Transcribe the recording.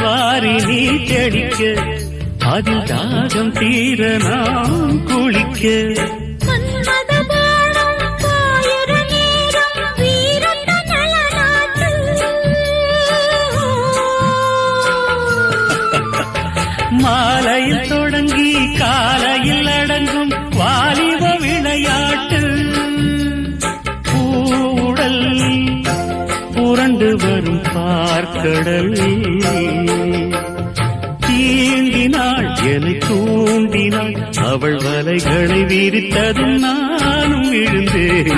வாரி நீ தெளிக்க அதில் தாகம் தீர நாம் குளிக்க மாலையில் தொடங்கி காலையில் அடங்கும் வாலிப விளையாட்டு பூவுடல் புரண்டு வரும் பார்க்கடல் தீண்டினாள் என்னை தூண்டினாள் அவள் வலைகளை விரித்ததும் நானும் விழுந்தேன்